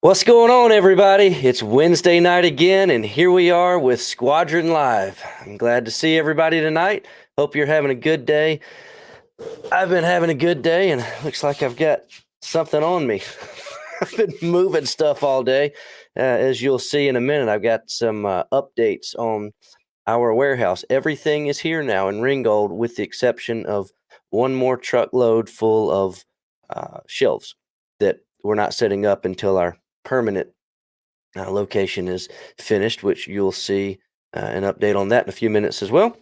What's going on, everybody? It's Wednesday night again, and here we are with Squadron Live. I'm glad to see everybody tonight. Hope you're having a good day. I've been having a good day, and looks like I've got something on me. I've been moving stuff all day. As you'll see in a minute, I've got some updates on our warehouse. Everything is here now in Ringgold, with the exception of one more truckload full of shelves that we're not setting up until our permanent location is finished, which you'll see an update on that in a few minutes as well.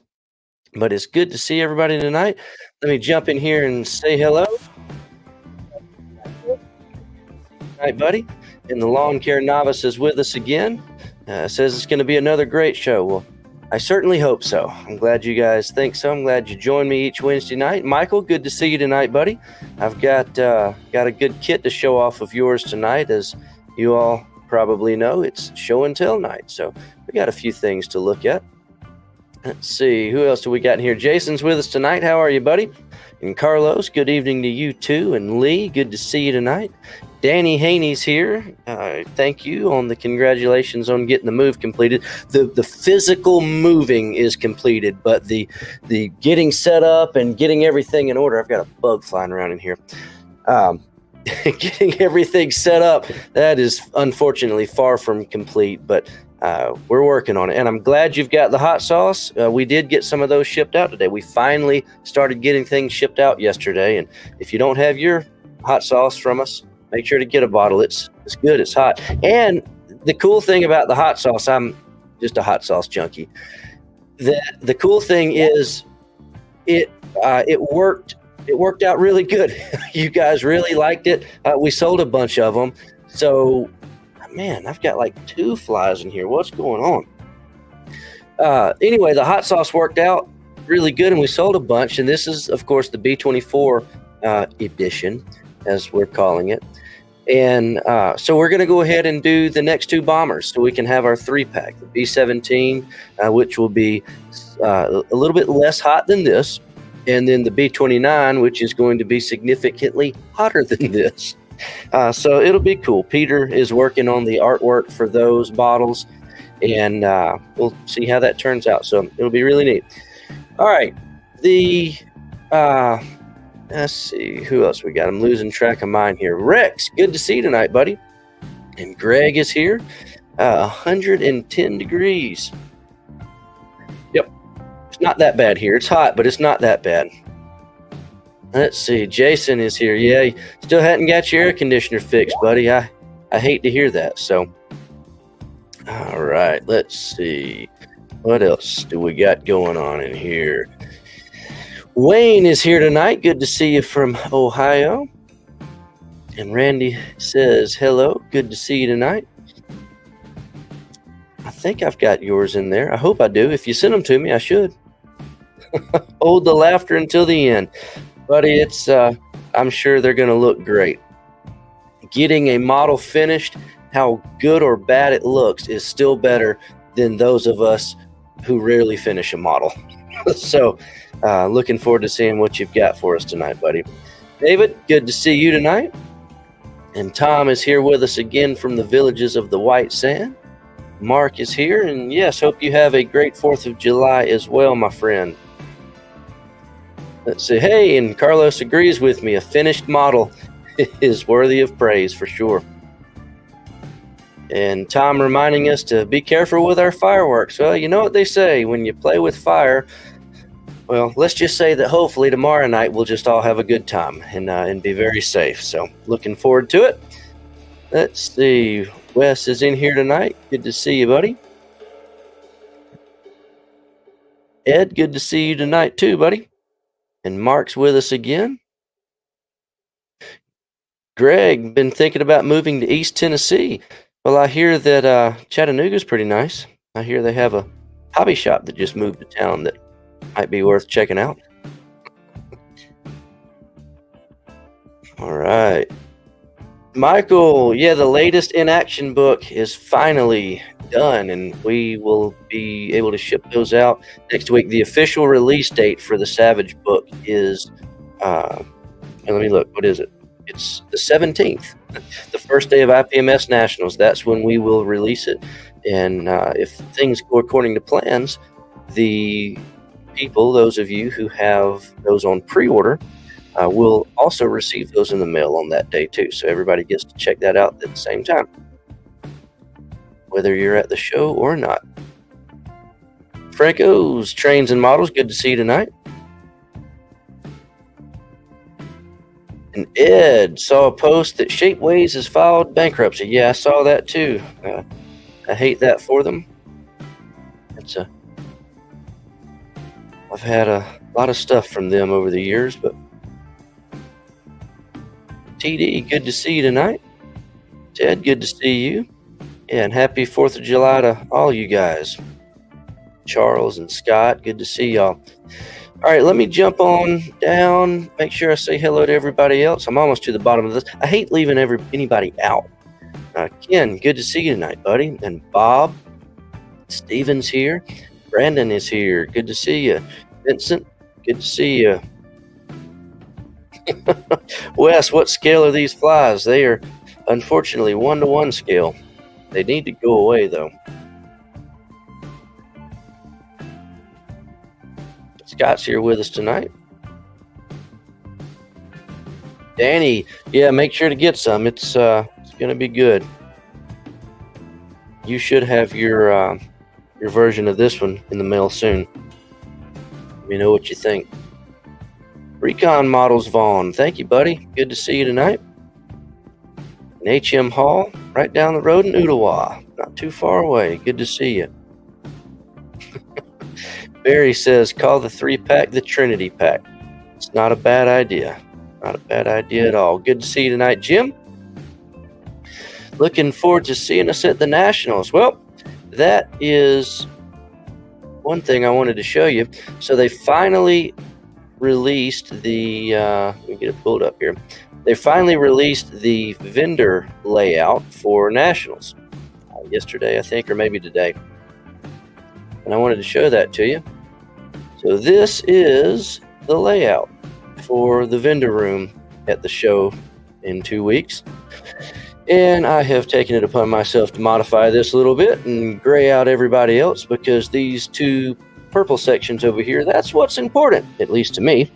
But it's good to see everybody tonight. Let me jump in here and say hello. Hi, buddy. And the lawn care novice is with us again. Says it's going to be another great show. Well, I certainly hope so. I'm glad you guys think so. I'm glad you join me each Wednesday night. Michael, good to see you tonight, buddy. I've got a good kit to show off of yours tonight. As you all probably know, it's show and tell night. So we got a few things to look at. Let's see, who else do we got in here? Jason's with us tonight. How are you, buddy? And Carlos, good evening to you too. And Lee, good to see you tonight. Danny Haney's here. Thank you on the congratulations on getting the move completed. The physical moving is completed, but the getting set up and getting everything in order. I've got a bug flying around in here. Getting everything set up, that is unfortunately far from complete, but we're working on it. And I'm glad you've got the hot sauce. We did get some of those shipped out today. We finally started getting things shipped out yesterday. And if you don't have your hot sauce from us, make sure to get a bottle. It's good. It's hot. And the cool thing about the hot sauce, I'm just a hot sauce junkie. The cool thing is it worked. It worked out really good. You guys really liked it. We sold a bunch of them. So, man, I've got like 2 flies in here. What's going on? Anyway, the hot sauce worked out really good, and we sold a bunch. And this is, of course, the B24 edition, as we're calling it. And so we're going to go ahead and do the next 2 bombers so we can have our 3-pack. The B17, which will be a little bit less hot than this. And then the B29, which is going to be significantly hotter than this. So it'll be cool. Peter is working on the artwork for those bottles, and we'll see how that turns out. So it'll be really neat. All right. Let's see, who else we got? I'm losing track of mine here. Rex, good to see you tonight, buddy. And Greg is here. 110 degrees. Yep. It's not that bad here. It's hot, but it's not that bad. Let's see. Jason is here. Yeah, you still hadn't got your air conditioner fixed, buddy. I hate to hear that. So, all right. Let's see. What else do we got going on in here? Wayne is here tonight. Good to see you from Ohio. And Randy says, hello. Good to see you tonight. I think I've got yours in there. I hope I do. If you send them to me, I should. Hold the laughter until the end. Buddy, it's I'm sure they're going to look great. Getting a model finished, how good or bad it looks, is still better than those of us who rarely finish a model. So, looking forward to seeing what you've got for us tonight, buddy. David, good to see you tonight. And Tom is here with us again from the villages of the White Sand. Mark is here, and yes, hope you have a great 4th of July as well, my friend. Let's see. Hey, and Carlos agrees with me. A finished model is worthy of praise for sure. And Tom reminding us to be careful with our fireworks. Well, you know what they say, when you play with fire, well, let's just say that hopefully tomorrow night we'll just all have a good time and be very safe. So looking forward to it. Let's see. Wes is in here tonight. Good to see you, buddy. Ed, good to see you tonight too, buddy. And Mark's with us again. Greg, been thinking about moving to East Tennessee. Well, I hear that Chattanooga's pretty nice. I hear they have a hobby shop that just moved to town that might be worth checking out. All right. Michael, yeah, the latest in action book is finally done, and we will be able to ship those out next week. The official release date for the Savage book is, and let me look, what is it? it's the 17th, the first day of IPMS Nationals. That's when we will release it. And if things go according to plans, the people, those of you who have those on pre-order, will also receive those in the mail on that day too. So everybody gets to check that out at the same time, whether you're at the show or not. Franco's Trains and Models, good to see you tonight. And Ed saw a post that Shapeways has filed bankruptcy. Yeah, I saw that too. I hate that for them. I've had a lot of stuff from them over the years, but TD, good to see you tonight. Ted, good to see you. Yeah, and happy 4th of July to all you guys. Charles and Scott, good to see y'all. All right, let me jump on down, make sure I say hello to everybody else. I'm almost to the bottom of this. I hate leaving anybody out. Ken, good to see you tonight, buddy. And Bob, Steven's here. Brandon is here. Good to see you. Vincent, good to see you. Wes, what scale are these flies? They are, unfortunately, 1-to-1 scale. They need to go away, though. Scott's here with us tonight. Danny, yeah, make sure to get some. It's going to be good. You should have your version of this one in the mail soon. Let me know what you think. Recon Models Vaughn, thank you, buddy. Good to see you tonight. And HM Hall, right down the road in Ottawa, not too far away. Good to see you. Barry says, call the 3-pack the Trinity Pack. It's not a bad idea. Not a bad idea at all. Good to see you tonight, Jim. Looking forward to seeing us at the Nationals. Well, that is one thing I wanted to show you. So they finally released the, let me get it pulled up here. They finally released the vendor layout for Nationals. Yesterday, I think, or maybe today. And I wanted to show that to you. So this is the layout for the vendor room at the show in 2 weeks. And I have taken it upon myself to modify this a little bit and gray out everybody else, because these two purple sections over here, that's what's important, at least to me.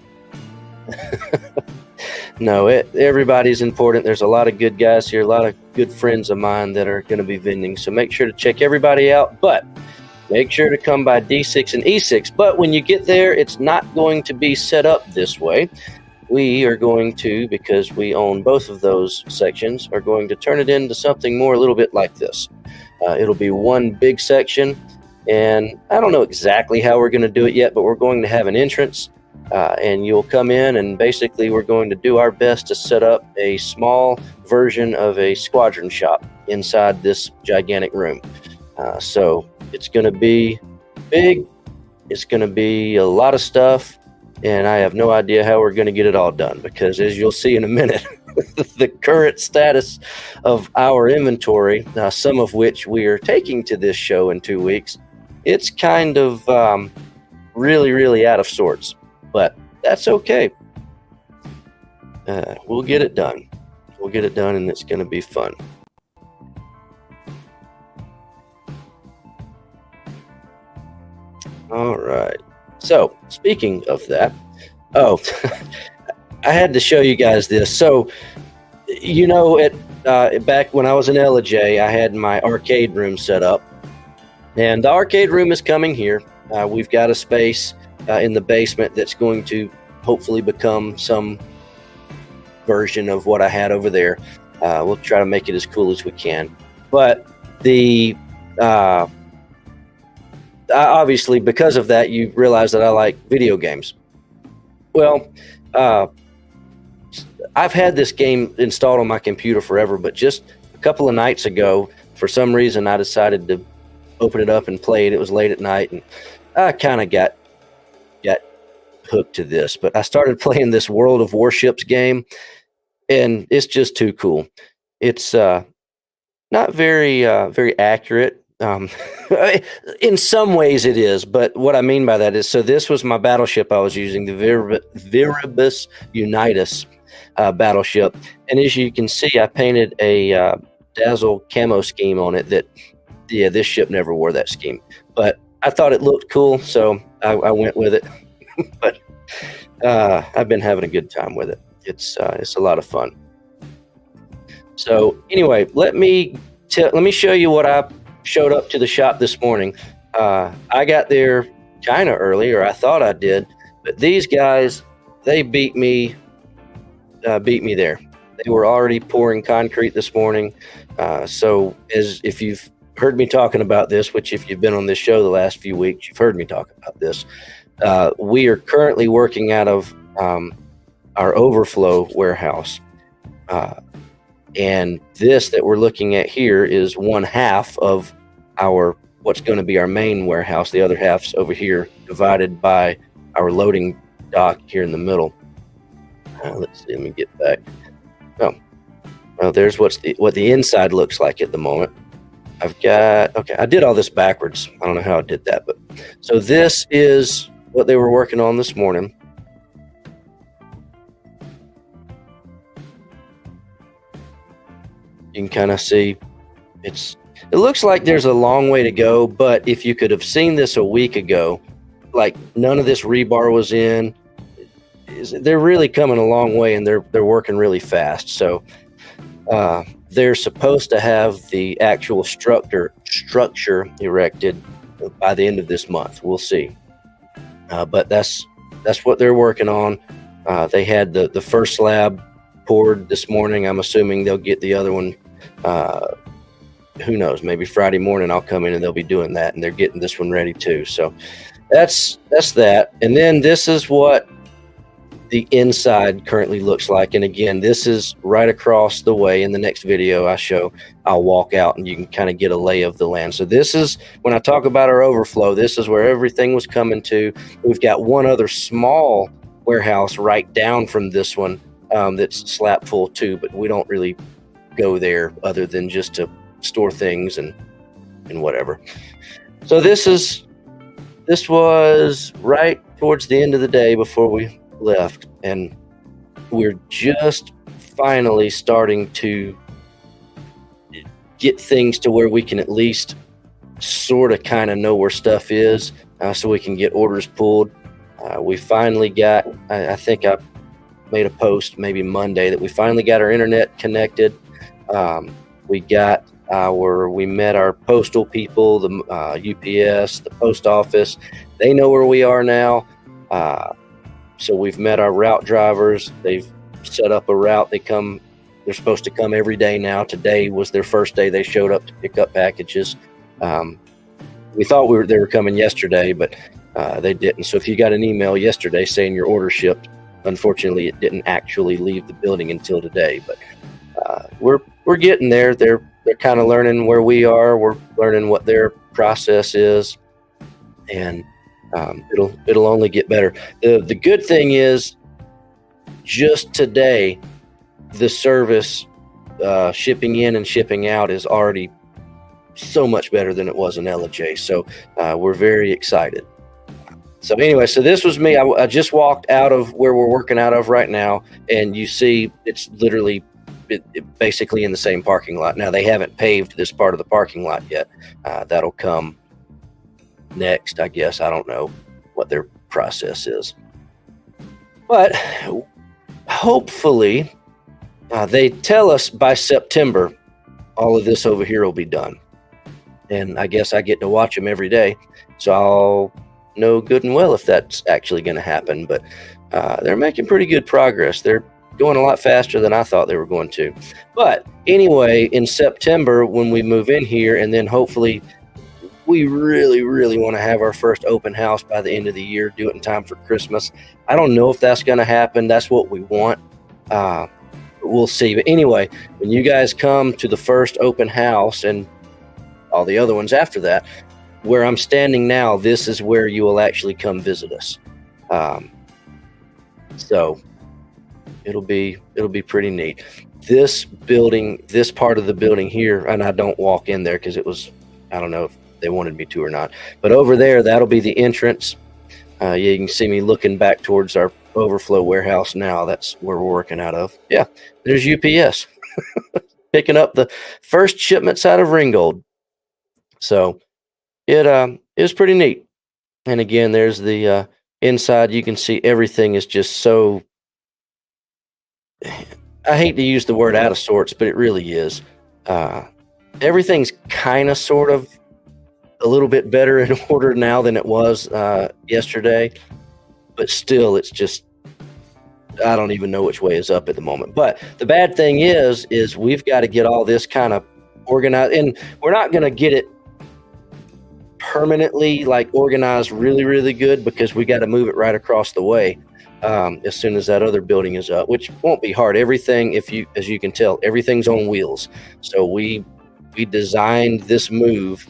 No, everybody's important. There's a lot of good guys here, a lot of good friends of mine that are going to be vending. So make sure to check everybody out. But make sure to come by D6 and E6. But when you get there, it's not going to be set up this way. We are going to, because we own both of those sections, are going to turn it into something more a little bit like this. It'll be one big section, and I don't know exactly how we're going to do it yet, but we're going to have an entrance, and you'll come in, and basically we're going to do our best to set up a small version of a Squadron shop inside this gigantic room. So it's going to be big. It's going to be a lot of stuff. And I have no idea how we're going to get it all done, because as you'll see in a minute, the current status of our inventory, some of which we are taking to this show in 2 weeks, it's kind of really, really out of sorts. But that's okay. We'll get it done. We'll get it done, and it's going to be fun. All right. So, speaking of that, I had to show you guys this. So, you know, back when I was in LJ, I had my arcade room set up, and the arcade room is coming here. We've got a space in the basement that's going to hopefully become some version of what I had over there. We'll try to make it as cool as we can. But the obviously, because of that, you realize that I like video games. Well, I've had this game installed on my computer forever, but just a couple of nights ago, for some reason, I decided to open it up and play it. It was late at night, and I kind of got hooked to this. But I started playing this World of Warships game, and it's just too cool. It's not very accurate. In some ways it is, but what I mean by that is, so this was my battleship I was using, the Viribus Unitas, battleship. And as you can see, I painted a Dazzle camo scheme on it that, yeah, this ship never wore that scheme. But I thought it looked cool, so I went with it. But I've been having a good time with it. It's a lot of fun. So anyway, let me show you what I showed up to the shop this morning. I got there kind of early, or I thought I did, but these guys, they beat me there. They were already pouring concrete this morning. So if you've heard me talking about this, which if you've been on this show the last few weeks, you've heard me talk about this. We are currently working out of our overflow warehouse. And this that we're looking at here is one half of what's going to be our main warehouse. The other half's over here, divided by our loading dock here in the middle. Let's see, let me get back. Oh, there's what the inside looks like at the moment. I did all this backwards. I don't know how I did that, but so this is what they were working on this morning. You can kind of see it looks like there's a long way to go, but if you could have seen this a week ago, like none of this rebar was in. They're really coming a long way, and they're working really fast. So they're supposed to have the actual structure erected by the end of this month. We'll see. But that's what they're working on. They had the first slab poured this morning. I'm assuming they'll get the other one. Who knows? Maybe Friday morning I'll come in and they'll be doing that, and they're getting this one ready too. So that's that. And then this is what the inside currently looks like. And again, this is right across the way. In the next video I'll walk out and you can kind of get a lay of the land. So this is, when I talk about our overflow, this is where everything was coming to. We've got one other small warehouse right down from this one that's slap full too, but we don't really go there other than just to store things and whatever. So this was right towards the end of the day before we left, and we're just finally starting to get things to where we can at least sort of kind of know where stuff is, so we can get orders pulled. We finally got, I think I made a post maybe Monday that we finally got our internet connected. We met our postal people, the UPS, the post office. They know where we are now. So we've met our route drivers. They've set up a route. They're supposed to come every day now. Today was their first day they showed up to pick up packages. We thought they were coming yesterday, but they didn't. So if you got an email yesterday saying your order shipped, unfortunately it didn't actually leave the building until today. But we're getting there. They're kind of learning where we are. We're learning what their process is, and it'll only get better. The good thing is, just today, the service shipping in and shipping out is already so much better than it was in LJ. So we're very excited. So anyway, so this was me. I just walked out of where we're working out of right now, and you see it's literally basically in the same parking lot. Now, they haven't paved this part of the parking lot yet. That'll come next, I guess. I don't know what their process is. But hopefully, they tell us by September, all of this over here will be done. And I guess I get to watch them every day. So I'll know good and well if that's actually going to happen. But they're making pretty good progress. They're going a lot faster than I thought they were going to. But anyway, in September, when we move in here, and then hopefully we really, really want to have our first open house by the end of the year, do it in time for Christmas. I don't know if that's going to happen. That's what we want. We'll see. But anyway, when you guys come to the first open house and all the other ones after that, where I'm standing now, this is where you will actually come visit us. So it'll be pretty neat. This building, this part of the building here, and I don't walk in there because I don't know if they wanted me to or not, but over there, that'll be the entrance. You can see me looking back towards our overflow warehouse now. That's where we're working out of. Yeah, there's UPS picking up the first shipments out of Ringgold. So it is pretty neat. And again, there's the inside. You can see everything is just so. I hate to use the word out of sorts, but it really is. Everything's kind of sort of a little bit better in order now than it was yesterday, but still it's just, I don't even know which way is up at the moment. But the bad thing is we've got to get all this kind of organized, and we're not going to get it permanently like organized really, really good, because we got to move it right across the way as soon as that other building is up, which won't be hard. Everything, as you can tell, everything's on wheels. So we designed this move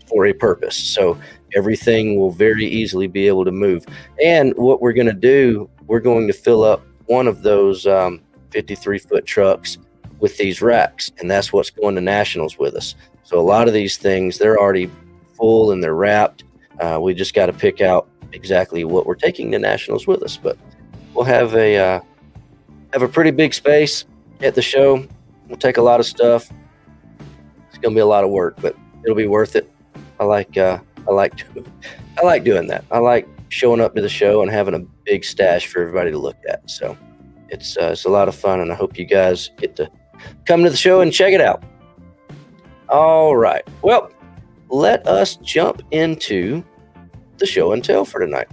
for a purpose. So everything will very easily be able to move. And what we're going to do, we're going to fill up one of those 53-foot trucks with these racks, and that's what's going to nationals with us. So a lot of these things, they're already full and they're wrapped. We just got to pick out exactly what we're taking to nationals with us. But we'll have a pretty big space at the show. We'll take a lot of stuff. It's going to be a lot of work, but it'll be worth it. I like doing that. I like showing up to the show and having a big stash for everybody to look at. So it's a lot of fun, and I hope you guys get to come to the show and check it out. All right. Well, let us jump into the show and tell for tonight.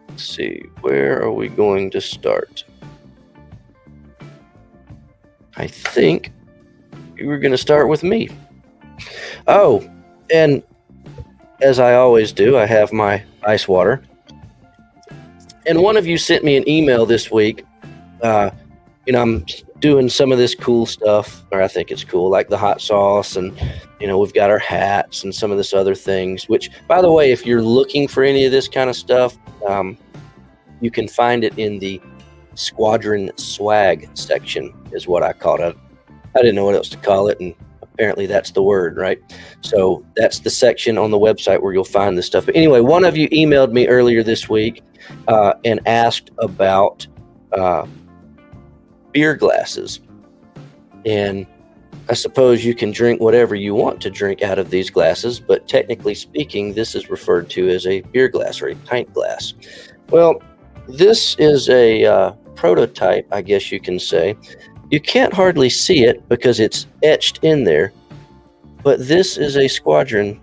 Let's see, where are we going to start? I think we're going to start with me. Oh, and as I always do, I have my ice water. And one of you sent me an email this week. I'm doing some of this cool stuff, or I think it's cool, like the hot sauce, and we've got our hats and some of this other things, which, by the way, if you're looking for any of this kind of stuff, you can find it in the Squadron swag section, is what I called it. I didn't know what else to call it, and apparently that's the word, right? So that's the section on the website where you'll find this stuff. But anyway, one of you emailed me earlier this week and asked about beer glasses. And I suppose you can drink whatever you want to drink out of these glasses, but technically speaking, this is referred to as a beer glass or a pint glass. Well, this is a prototype, I guess you can say. You can't hardly see it because it's etched in there, but this is a Squadron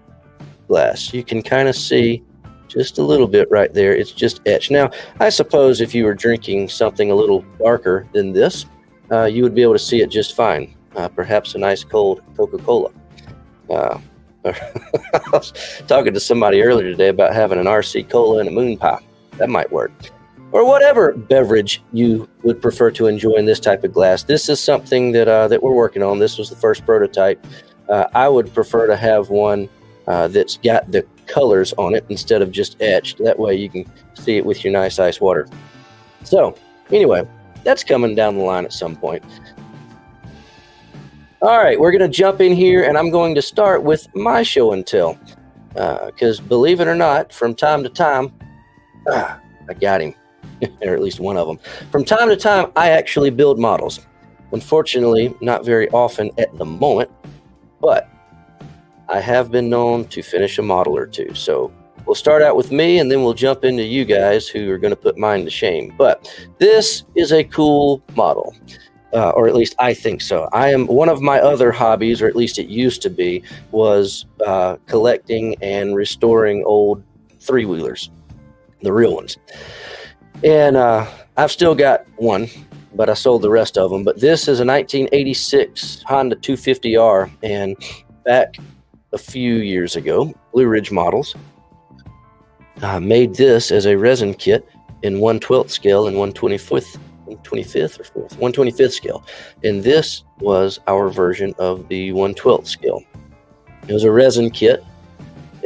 glass. You can kind of see just a little bit right there. It's just etched. Now, I suppose if you were drinking something a little darker than this, you would be able to see it just fine. Perhaps a nice cold Coca-Cola. I was talking to somebody earlier today about having an RC Cola and a moon pie. That might work. Or whatever beverage you would prefer to enjoy in this type of glass. This is something that we're working on. This was the first prototype. I would prefer to have one that's got the colors on it instead of just etched. That way you can see it with your nice ice water. So anyway, that's coming down the line at some point. All right, we're going to jump in here, and I'm going to start with my show and tell. Because believe it or not, from time to time, I got him. Or at least one of them. From time to time, I actually build models. Unfortunately, not very often at the moment, but I have been known to finish a model or two. So we'll start out with me, and then we'll jump into you guys who are going to put mine to shame. But this is a cool model, or at least I think so. One of my other hobbies, or at least it used to be, was collecting and restoring old three-wheelers, the real ones. And I've still got one, but I sold the rest of them. But this is a 1986 Honda 250R, and back a few years ago, Blue Ridge Models made this as a resin kit in 1/12 scale and 1/25th scale. And this was our version of the 1/12 scale. It was a resin kit,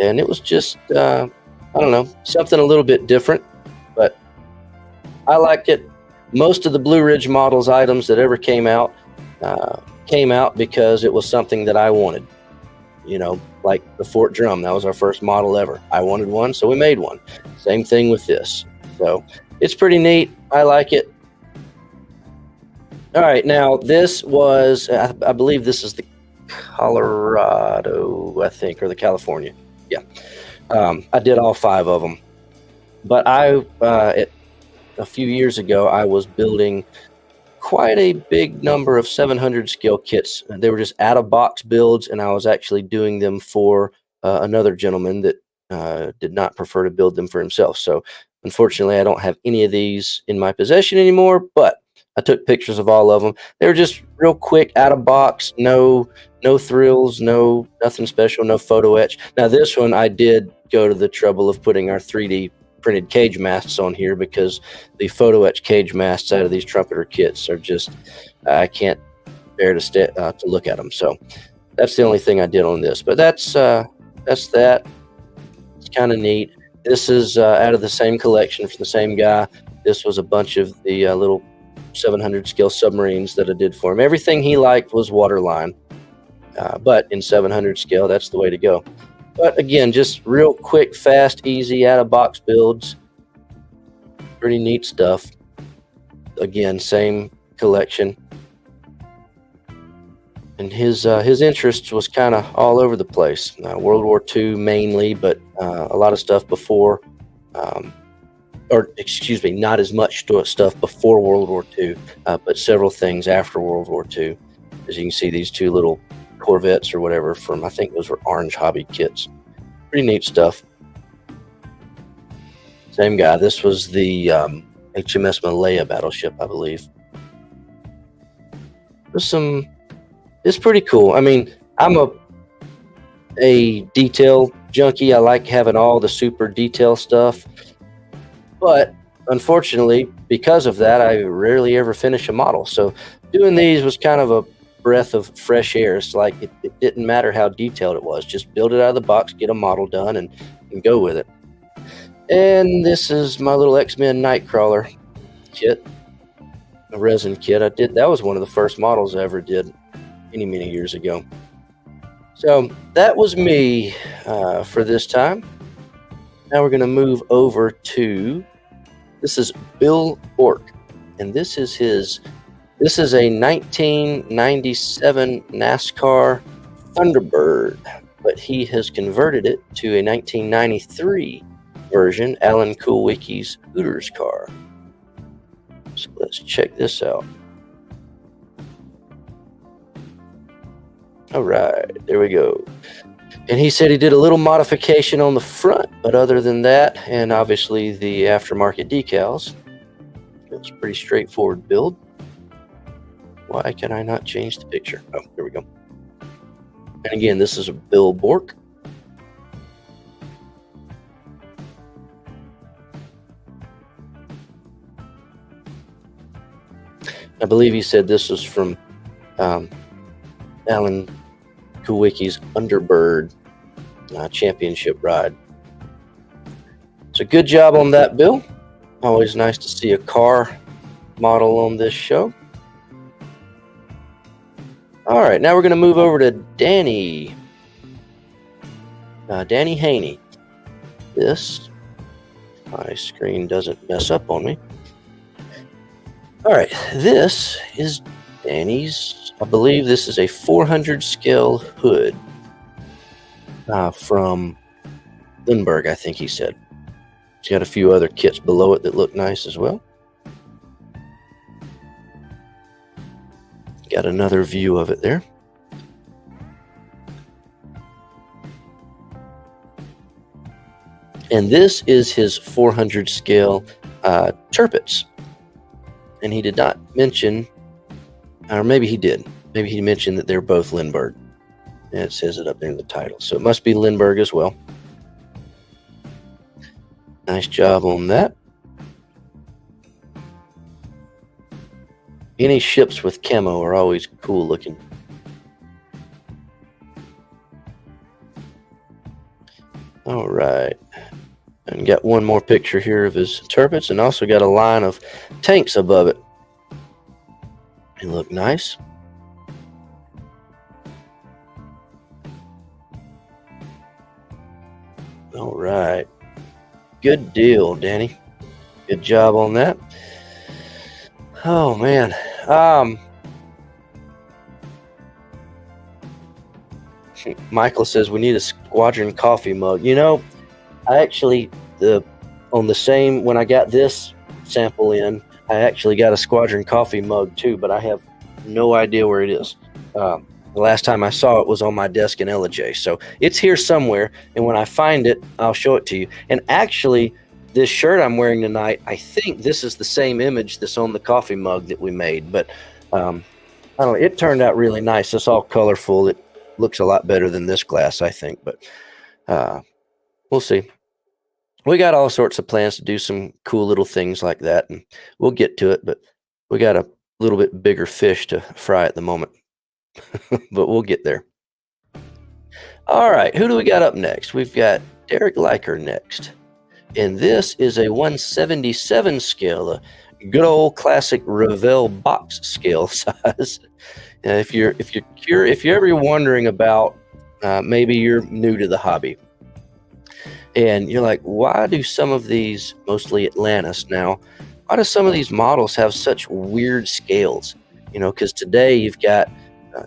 and it was just, I don't know, something a little bit different, but I liked it. Most of the Blue Ridge Models items that ever came out because it was something that I wanted. like the Fort Drum. That was our first model ever. I wanted one, so we made one. Same thing with this. So it's pretty neat. I like it. All right, now this was, I believe this is the Colorado, I think, or the California. Yeah. I did all 5 of them. But a few years ago, I was building quite a big number of 700 scale kits. They were just out of box builds, and I was actually doing them for another gentleman that did not prefer to build them for himself. So unfortunately, I don't have any of these in my possession anymore, but I took pictures of all of them. They were just real quick, out of box, no thrills, nothing special, no photo etch. Now this one, I did go to the trouble of putting our 3D printed cage masts on here, because the photo etch cage masts out of these trumpeter kits are just, I can't bear to look at them. So that's the only thing I did on this. But that's that. It's kind of neat. This is out of the same collection from the same guy. This was a bunch of the little 700 scale submarines that I did for him. Everything he liked was waterline, but in 700 scale, that's the way to go. But again, just real quick, fast, easy, out of box builds. Pretty neat stuff. Again, same collection. And his interest was kind of all over the place. World War II mainly, but a lot of stuff before, or excuse me, not as much stuff before World War II, but several things after World War II. As you can see, these 2 little Corvettes or whatever from, I think those were Orange Hobby kits. Pretty neat stuff. Same guy. This was the HMS Malaya battleship, I believe. It's pretty cool. I mean, I'm a detail junkie. I like having all the super detail stuff. But unfortunately, because of that, I rarely ever finish a model. So doing these was kind of a breath of fresh air. It's like it didn't matter how detailed it was. Just build it out of the box, get a model done, and go with it. And this is my little X-Men Nightcrawler kit, a resin kit. That was one of the first models I ever did many years ago. So that was me for this time. Now we're going to move over to, this is Bill Bork, and this is a 1997 NASCAR Thunderbird, but he has converted it to a 1993 version, Alan Kulwicki's Hooters car. So let's check this out. All right, there we go. And he said he did a little modification on the front, but other than that, and obviously the aftermarket decals, it's a pretty straightforward build. Why can I not change the picture? Oh, there we go. And again, this is a Bill Bork. I believe he said this was from Alan Kulwicki's Underbird championship ride. So good job on that, Bill. Always nice to see a car model on this show. All right, now we're going to move over to Danny. Danny Haney. This, my screen doesn't mess up on me. All right, this is Danny's, I believe this is a 400 scale hood from Lindbergh, I think he said. He's got a few other kits below it that look nice as well. Got another view of it there. And this is his 400 scale Tirpitz. And he did not mention, or maybe he did. Maybe he mentioned that they're both Lindbergh. And it says it up there in the title. So it must be Lindbergh as well. Nice job on that. Any ships with camo are always cool looking. All right. And got one more picture here of his Tirpitz, and also got a line of tanks above it. They look nice. right. Good deal, Danny. Good job on that. Oh man. Michael says we need a Squadron coffee mug. I actually on the same when I got this sample in, I actually got a Squadron coffee mug too, but I have no idea where it is. The last time I saw it was on my desk in LJ, so it's here somewhere. And when I find it, I'll show it to you. And actually, this shirt I'm wearing tonight, I think this is the same image that's on the coffee mug that we made. But I don't know. It turned out really nice. It's all colorful. It looks a lot better than this glass, I think. But we'll see. We got all sorts of plans to do some cool little things like that, and we'll get to it. But we got a little bit bigger fish to fry at the moment. But we'll get there. All right, who do we got up next? We've got Derek Liker next. And this is a 177 scale, a good old classic Revell box scale size. If you're ever wondering about, maybe you're new to the hobby, and you're like, why do some of these, mostly Atlantis now, why do some of these models have such weird scales? Because today you've got,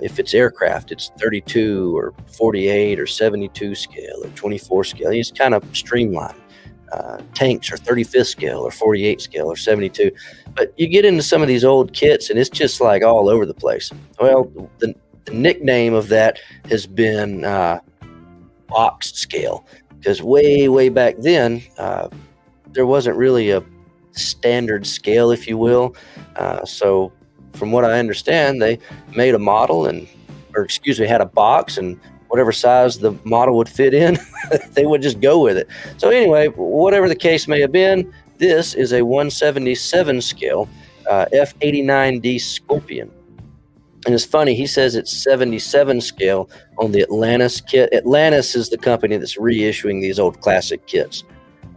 if it's aircraft, it's 32 or 48 or 72 scale or 24 scale. It's kind of streamlined. Tanks are 35th scale or 48 scale or 72. But you get into some of these old kits and it's just like all over the place. Well, the nickname of that has been box scale, because way back then there wasn't really a standard scale, if you will. So from what I understand, they made a model had a box, and whatever size the model would fit in, they would just go with it. So anyway, whatever the case may have been, this is a 177 scale F-89D Scorpion. And it's funny, he says it's 77 scale on the Atlantis kit. Atlantis is the company that's reissuing these old classic kits.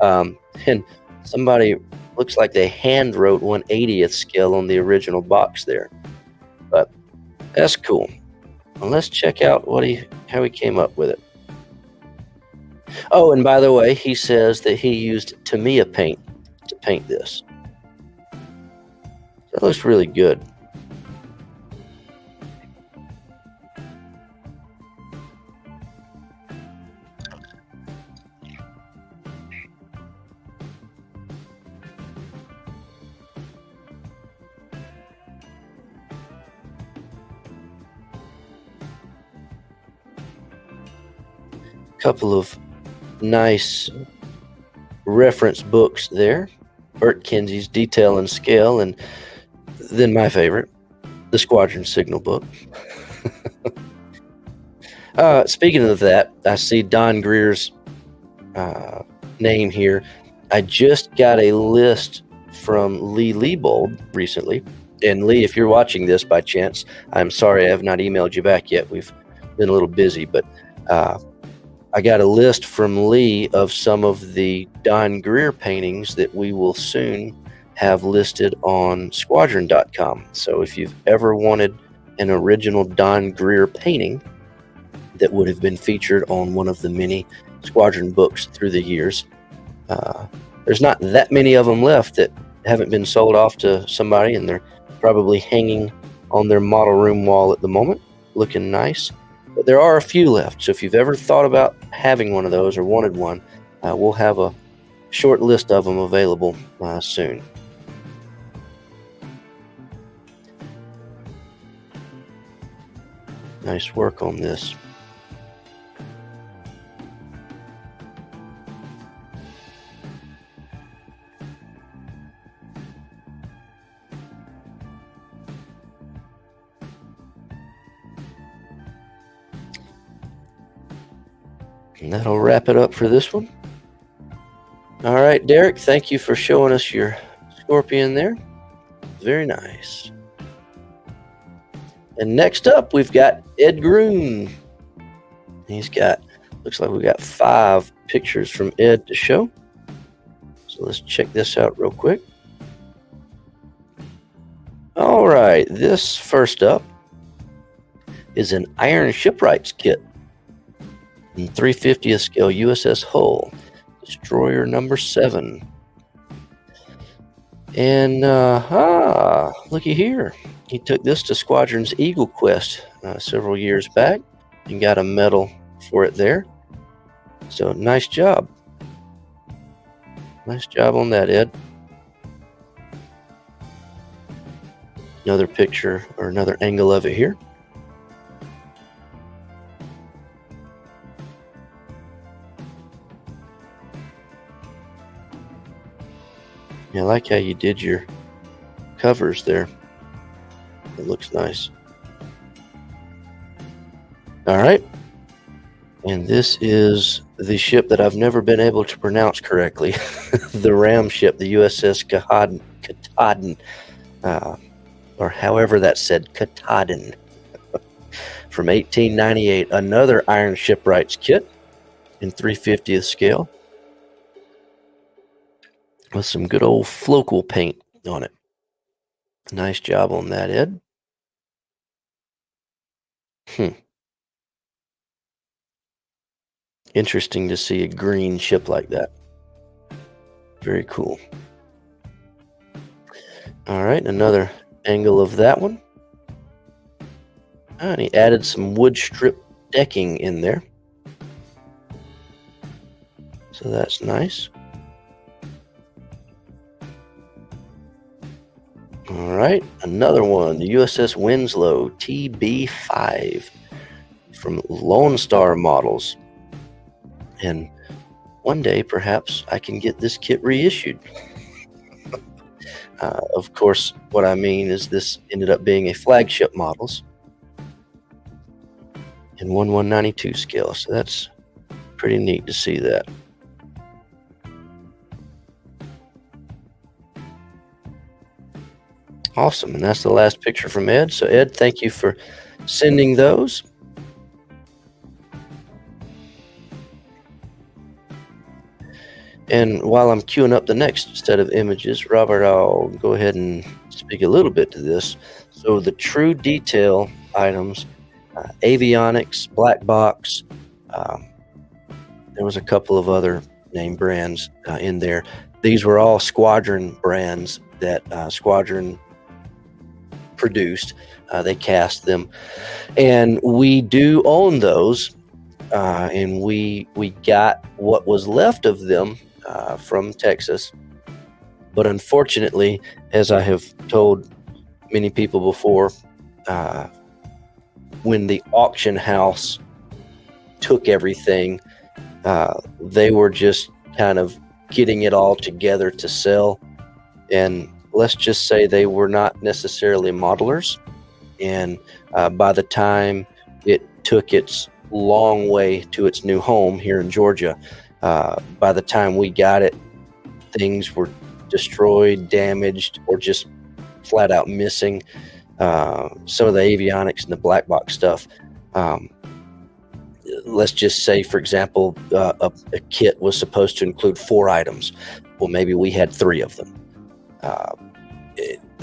And somebody looks like they hand wrote 180th scale on the original box there. But that's cool. Well, let's check out how he came up with it. Oh, and by the way, he says that he used Tamiya paint to paint this. That looks really good. Couple of nice reference books there. Bert Kinsey's Detail and Scale, and then my favorite, the Squadron Signal book. Speaking of that, I see Don Greer's name here. I just got a list from Lee Leibold recently. And Lee, if you're watching this by chance, I'm sorry I have not emailed you back yet. We've been a little busy, but I got a list from Lee of some of the Don Greer paintings that we will soon have listed on Squadron.com. So if you've ever wanted an original Don Greer painting that would have been featured on one of the many Squadron books through the years, there's not that many of them left that haven't been sold off to somebody, and they're probably hanging on their model room wall at the moment, looking nice. But there are a few left, so if you've ever thought about having one of those or wanted one, we'll have a short list of them available soon. Nice work on this. And that'll wrap it up for this one. All right, Derek, thank you for showing us your Scorpion there. Very nice. And next up, we've got Ed Groon. Looks like we've got 5 pictures from Ed to show. So let's check this out real quick. All right, this first up is an Iron Shipwrights kit in 350th scale USS Hull. Destroyer number 7. And looky here. He took this to Squadron's Eagle Quest several years back and got a medal for it there. So nice job. Nice job on that, Ed. Another picture or another angle of it here. Yeah, I like how you did your covers there. It looks nice. All right. And this is the ship that I've never been able to pronounce correctly. The ram ship, the USS Katahdin, or however that's said, Katahdin, from 1898. Another Iron Shipwrights kit in 3/50th scale with some good old flocal paint on it. Nice job on that, Ed. Interesting to see a green ship like that. Very cool. All right, another angle of that one. And he added some wood strip decking in there. So that's nice. All right, another one, the USS Winslow TB5 from Lone Star Models. And one day, perhaps, I can get this kit reissued. Of course, what I mean is this ended up being a flagship models in 1/192 scale. So that's pretty neat to see that. Awesome. And that's the last picture from Ed. So, Ed, thank you for sending those. And while I'm queuing up the next set of images, Robert, I'll go ahead and speak a little bit to this. So the true detail items, avionics, black box, there was a couple of other name brands in there. These were all Squadron brands that Squadron produced. They cast them. And we do own those. And we got what was left of them from Texas, but unfortunately, as I have told many people before, when the auction house took everything, they were just kind of getting it all together to sell, and let's just say they were not necessarily modelers, and by the time it took its long way to its new home here in Georgia, by the time we got it, things were destroyed, damaged, or just flat out missing. Some of the avionics and the black box stuff. Let's just say, for example, a kit was supposed to include 4 items. Well, maybe we had 3 of them,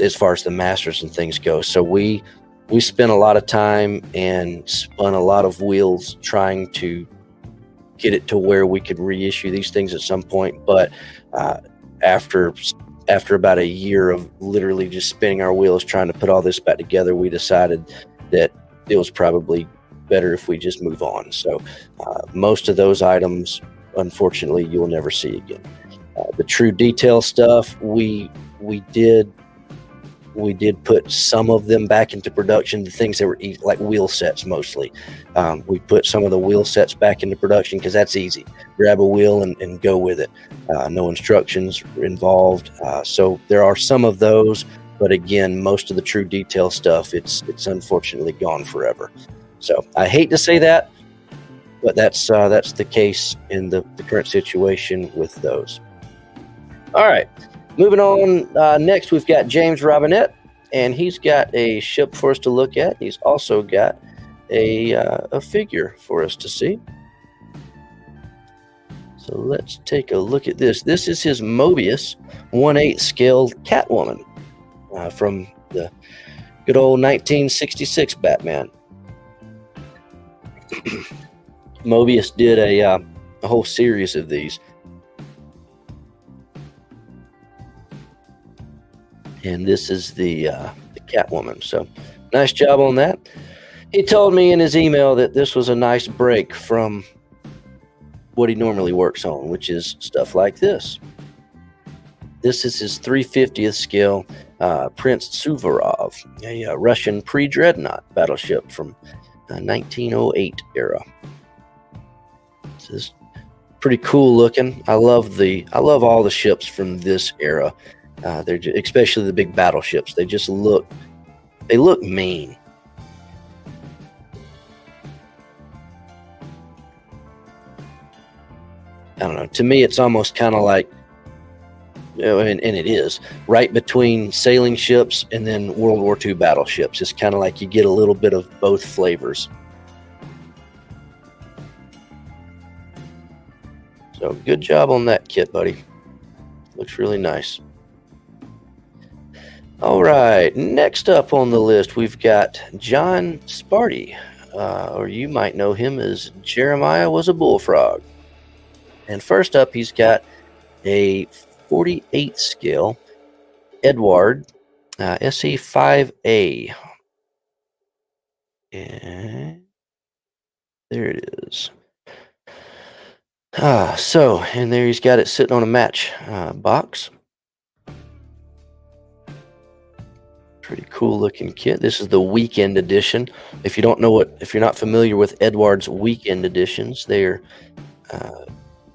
as far as the masters and things go. So we spent a lot of time and spun a lot of wheels trying to get it to where we could reissue these things at some point. But after about a year of literally just spinning our wheels trying to put all this back together, we decided that it was probably better if we just move on. So most of those items, unfortunately, you'll never see again. The true detail stuff, we did put some of them back into production, the things that were like wheel sets mostly. We put some of the wheel sets back into production because that's easy. Grab a wheel and go with it. No instructions involved. So there are some of those, but again, most of the true detail stuff, it's unfortunately gone forever. So I hate to say that, but that's the case in the current situation with those. All right. Moving on, next we've got James Robinette, and he's got a ship for us to look at. He's also got a figure for us to see. So let's take a look at this. This is his Mobius 1/8 scale Catwoman from the good old 1966 Batman. Mobius did a whole series of these. and this is the Catwoman. So nice job on that. He told me in his email that this was a nice break from what he normally works on, which is stuff like this. This is his 350th scale Prince Suvorov, a Russian pre-dreadnought battleship from 1908 era. This is pretty cool looking. I love all the ships from this era. Especially the big battleships. They look mean. I don't know. To me, it's almost kind of like, and it is right between sailing ships and then World War II battleships. It's kind of like you get a little bit of both flavors. So good job on that kit, buddy. Looks really nice. All right, next up on the list, we've got John Sparty, or you might know him as Jeremiah Was a Bullfrog. And first up, he's got a 48 scale Edward SE5A. And there it is. And there he's got it sitting on a match box. Pretty cool looking kit. This is the weekend edition. If you're not familiar with Edward's weekend editions, they're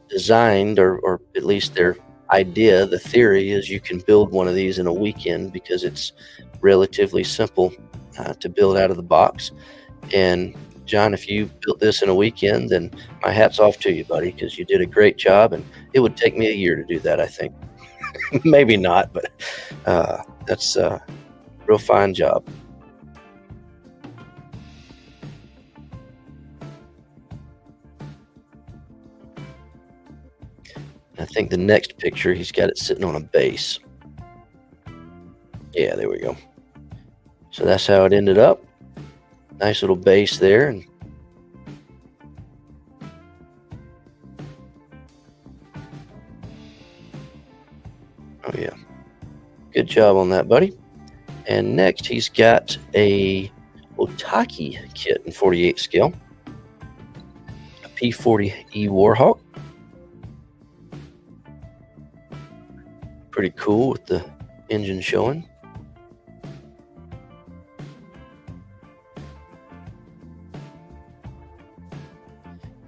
designed, or at least their idea, the theory is you can build one of these in a weekend because it's relatively simple to build out of the box. And John, if you built this in a weekend, then my hat's off to you, buddy, because you did a great job, and it would take me a year to do that, I think. Maybe not, but that's a real fine job. I think the next picture, he's got it sitting on a base. Yeah, there we go. So that's how it ended up. Nice little base there. And oh yeah, good job on that, buddy. And next, he's got a Otaki kit in 48 scale, a P-40E Warhawk. Pretty cool with the engine showing.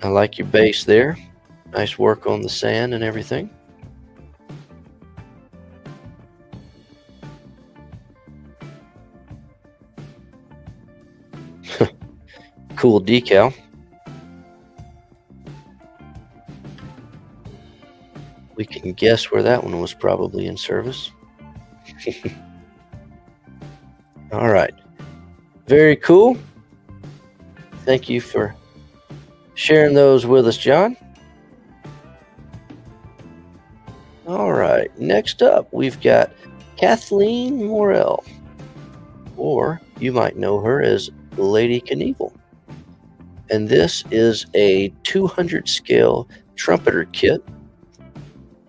I like your base there. Nice work on the sand and everything. Cool decal. We can guess where that one was probably in service. All right. Very cool. Thank you for sharing those with us, John. All right. Next up, we've got Kathleen Morrell, or you might know her as Lady Knievel. And this is a 200 scale trumpeter kit.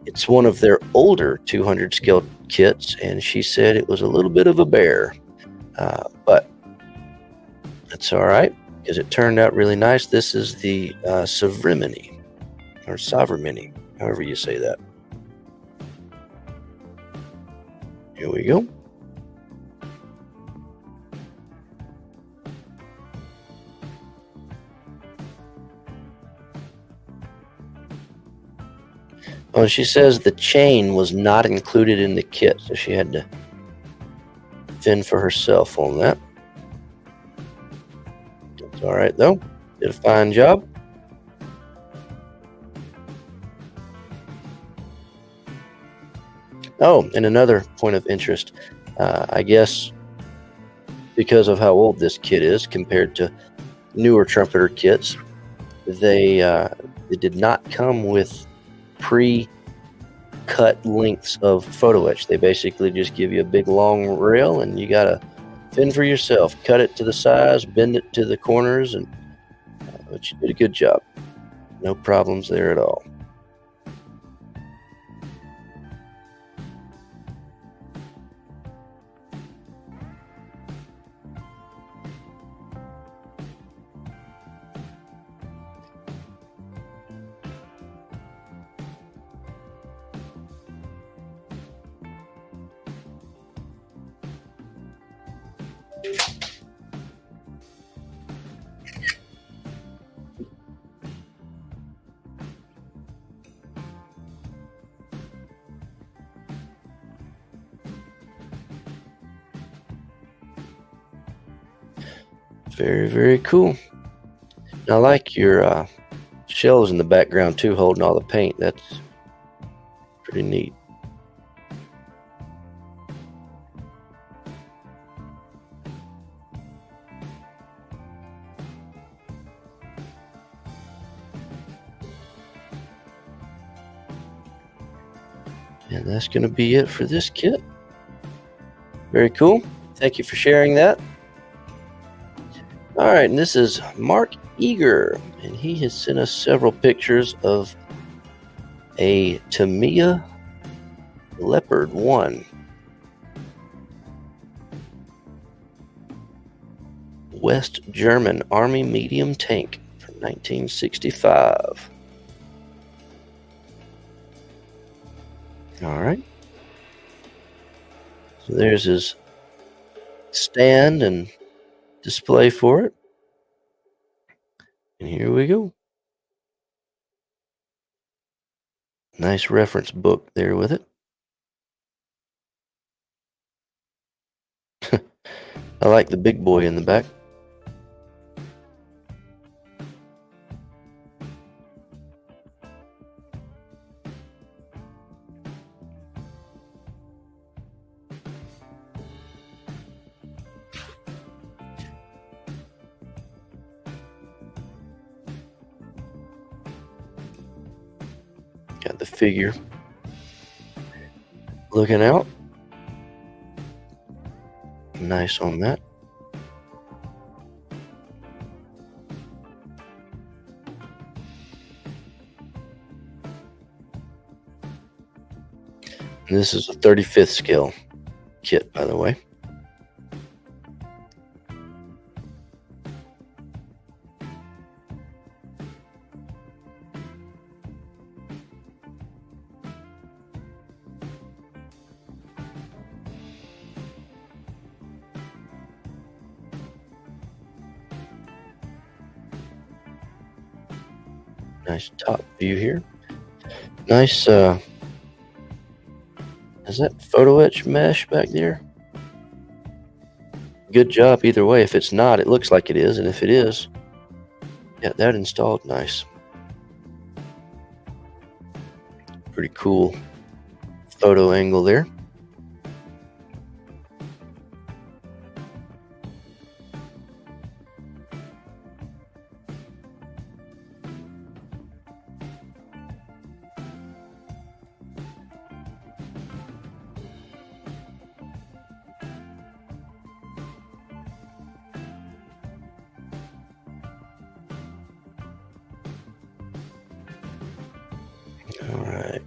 It's one of their older 200 scale kits, and she said it was a little bit of a bear, but that's all right because it turned out really nice. This is the Sovereigny, or Sovereigny, however you say that. Here we go. Oh, she says the chain was not included in the kit, so she had to fend for herself on that. That's all right, though. Did a fine job. Oh, and another point of interest, I guess because of how old this kit is compared to newer trumpeter kits, they did not come with pre-cut lengths of photo etch. They basically just give you a big long rail, and you gotta fend for yourself. Cut it to the size, bend it to the corners, and but you did a good job. No problems there at all. Very, very cool. I like your shelves in the background too, holding all the paint. That's pretty neat. And that's going to be it for this kit. Very cool. Thank you for sharing that. All right, and this is Mark Eager, and he has sent us several pictures of a Tamiya Leopard 1. West German Army medium tank from 1965. All right. So there's his stand and display for it. And here we go. Nice reference book there with it. I like the big boy in the back. Got the figure looking out. Nice on that. And this is a 35th scale kit, by the way. Nice top view here. Nice, is that photo etch mesh back there? Good job either way. If it's not, it looks like it is. And if it is, yeah, that installed nice. Pretty cool photo angle there. All right.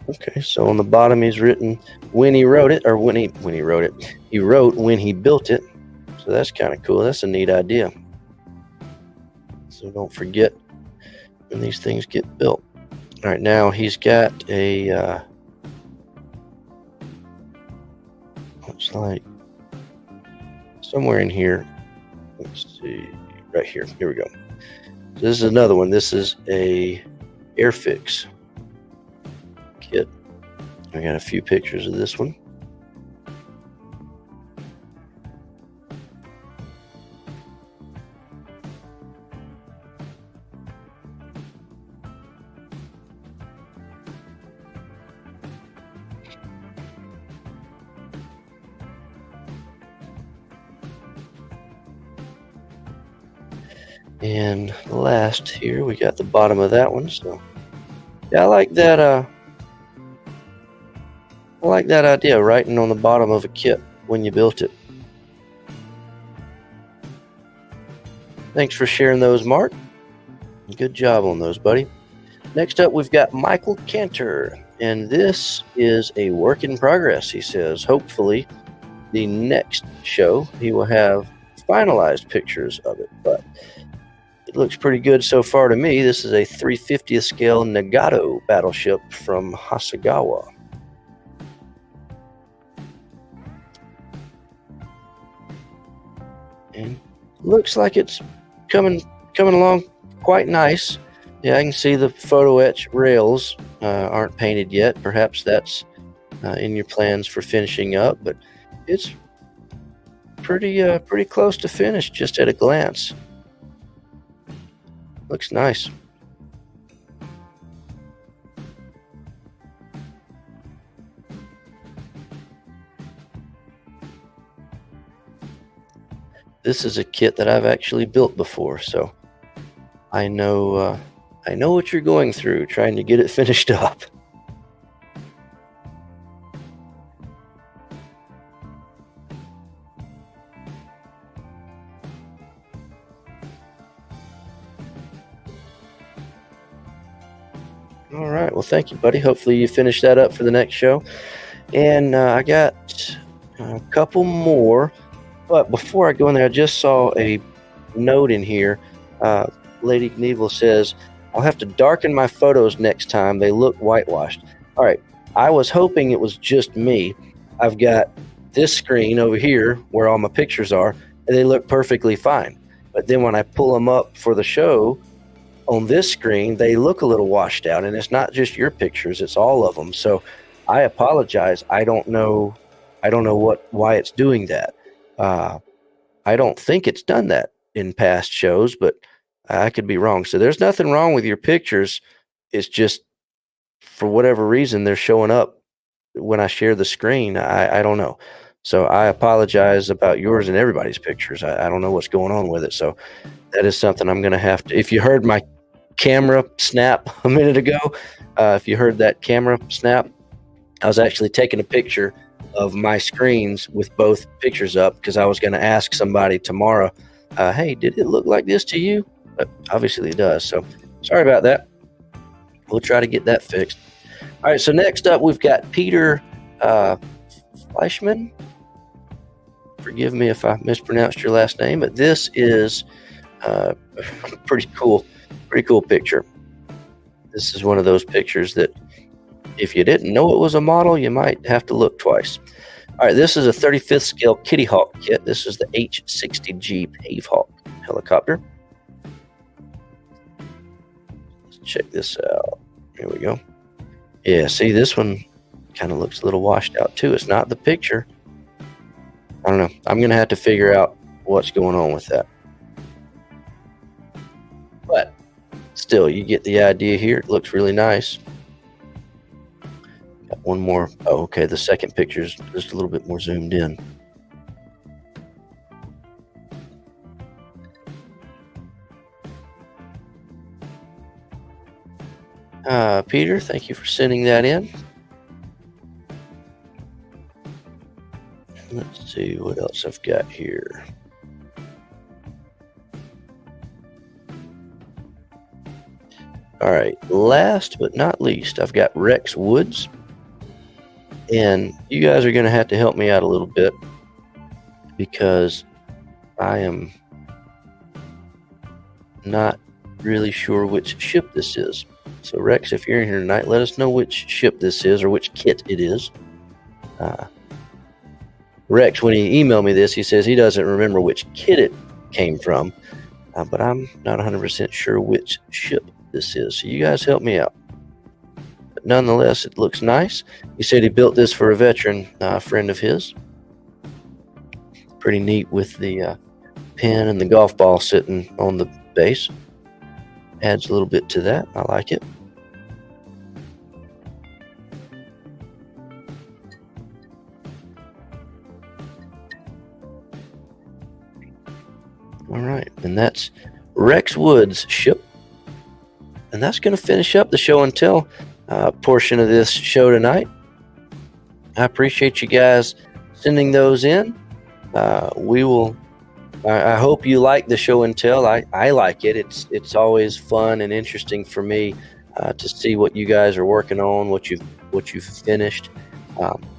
Okay, so on the bottom he's written when he wrote it, or when he wrote it. He wrote when he built it. So that's kind of cool. That's a neat idea. So don't forget when these things get built. All right, now he's got a looks like somewhere in here. Let's see, right here. Here we go. So this is another one. This is a Airfix kit. I got a few pictures of this one. And last here, we got the bottom of that one. So yeah, I like that. I like that idea, writing on the bottom of a kit when you built it. Thanks for sharing those, Mark. Good job on those, buddy. Next up, we've got Michael Cantor, and this is a work in progress. He says, hopefully, the next show he will have finalized pictures of it, but it looks pretty good so far to me. This is a 350th scale Nagato battleship from Hasegawa. Looks like it's coming along quite nice. Yeah, I can see the photo etch rails aren't painted yet. Perhaps that's in your plans for finishing up, but it's pretty close to finish just at a glance. Looks nice. This is a kit that I've actually built before, so I know what you're going through trying to get it finished up. All right, well, thank you, buddy. Hopefully you finish that up for the next show. And I got a couple more, but before I go in there, I just saw a note in here. Lady Knievel says, I'll have to darken my photos next time. They look whitewashed. All right, I was hoping it was just me. I've got this screen over here where all my pictures are, and they look perfectly fine. But then when I pull them up for the show, on this screen, they look a little washed out, and it's not just your pictures, it's all of them. So I apologize. I don't know why it's doing that. I don't think it's done that in past shows, but I could be wrong. So there's nothing wrong with your pictures. It's just for whatever reason they're showing up when I share the screen. I don't know. So I apologize about yours and everybody's pictures. I don't know what's going on with it. So that is something I'm going to have to, if you heard my camera snap a minute ago, if you heard that camera snap, I was actually taking a picture of my screens with both pictures up because I was going to ask somebody tomorrow, hey, did it look like this to you? But obviously it does. So sorry about that. We'll try to get that fixed. All right, so next up we've got Peter Fleischman. Forgive me if I mispronounced your last name, but this is pretty cool picture. This is one of those pictures that if you didn't know it was a model, you might have to look twice. All right, this is a 35th scale Kitty Hawk kit. This is the H-60G Pave Hawk helicopter. Let's check this out. Here we go. Yeah, see, this one kind of looks a little washed out too. It's not the picture. I don't know. I'm going to have to figure out what's going on with that. But still, you get the idea here. It looks really nice. Got one more. Oh, okay. The second picture is just a little bit more zoomed in. Peter, thank you for sending that in. Let's see what else I've got here. All right, last but not least, I've got Rex Woods. And you guys are going to have to help me out a little bit because I am not really sure which ship this is. So Rex, if you're in here tonight, let us know which ship this is or which kit it is. Rex, when he emailed me this, he says he doesn't remember which kit it came from, but I'm not 100% sure which ship this is. So you guys help me out. But nonetheless, it looks nice. He said he built this for a veteran friend of his. Pretty neat with the pin and the golf ball sitting on the base. Adds a little bit to that. I like it. All right, and that's Rex Woods' ship. And that's going to finish up the show and tell portion of this show tonight. I appreciate you guys sending those in. I hope you like the show and tell. I like it. It's always fun and interesting for me to see what you guys are working on, what you've finished.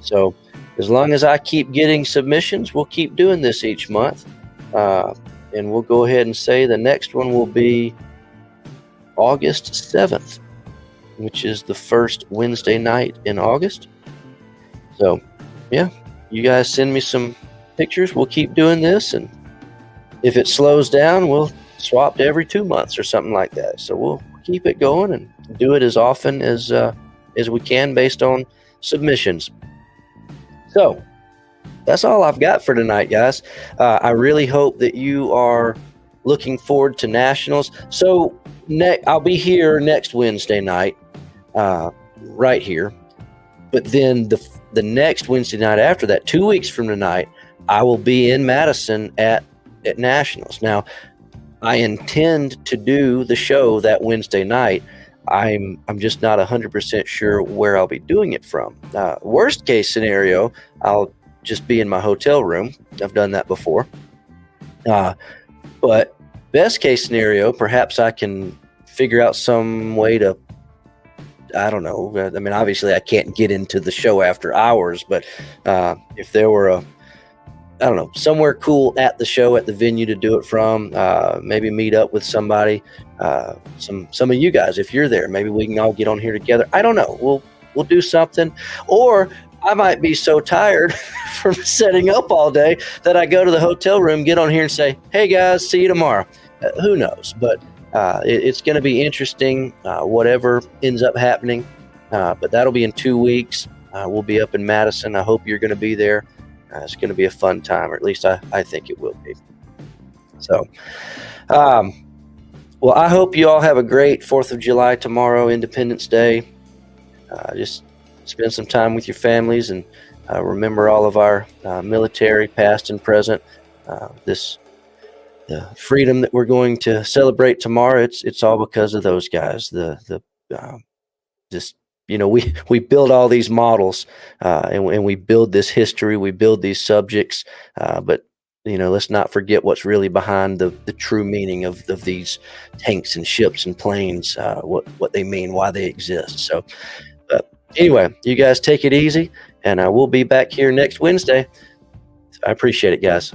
So as long as I keep getting submissions, we'll keep doing this each month. And we'll go ahead and say the next one will be August 7th, which is the first Wednesday night in August. So, yeah, you guys send me some pictures. We'll keep doing this, and if it slows down, we'll swap to every 2 months or something like that. So we'll keep it going and do it as often as we can based on submissions. So that's all I've got for tonight, guys. I really hope that you are looking forward to nationals. So I'll be here next Wednesday night, right here. But then the next Wednesday night after that, 2 weeks from tonight, I will be in Madison at nationals. Now, I intend to do the show that Wednesday night. I'm just not 100% sure where I'll be doing it from. Worst case scenario, I'll just be in my hotel room. I've done that before. But best case scenario, perhaps I can figure out some way to, I don't know. I mean, obviously I can't get into the show after hours, but if there were I don't know, somewhere cool at the show, at the venue to do it from, maybe meet up with somebody, some of you guys, if you're there, maybe we can all get on here together. I don't know. We'll do something. Or I might be so tired from setting up all day that I go to the hotel room, get on here and say, hey guys, see you tomorrow. Who knows? But it's going to be interesting, whatever ends up happening. But that'll be in 2 weeks. We'll be up in Madison. I hope you're going to be there. It's going to be a fun time, or at least I think it will be. So, well, I hope you all have a great 4th of July tomorrow, Independence Day. Just spend some time with your families and remember all of our military, past and present. The freedom that we're going to celebrate tomorrow, it's all because of those guys. Just, you know, we build all these models, and we build this history, we build these subjects, but you know, let's not forget what's really behind the true meaning of these tanks and ships and planes, what they mean, why they exist. So anyway, you guys take it easy, and we'll be back here next Wednesday. I appreciate it, guys.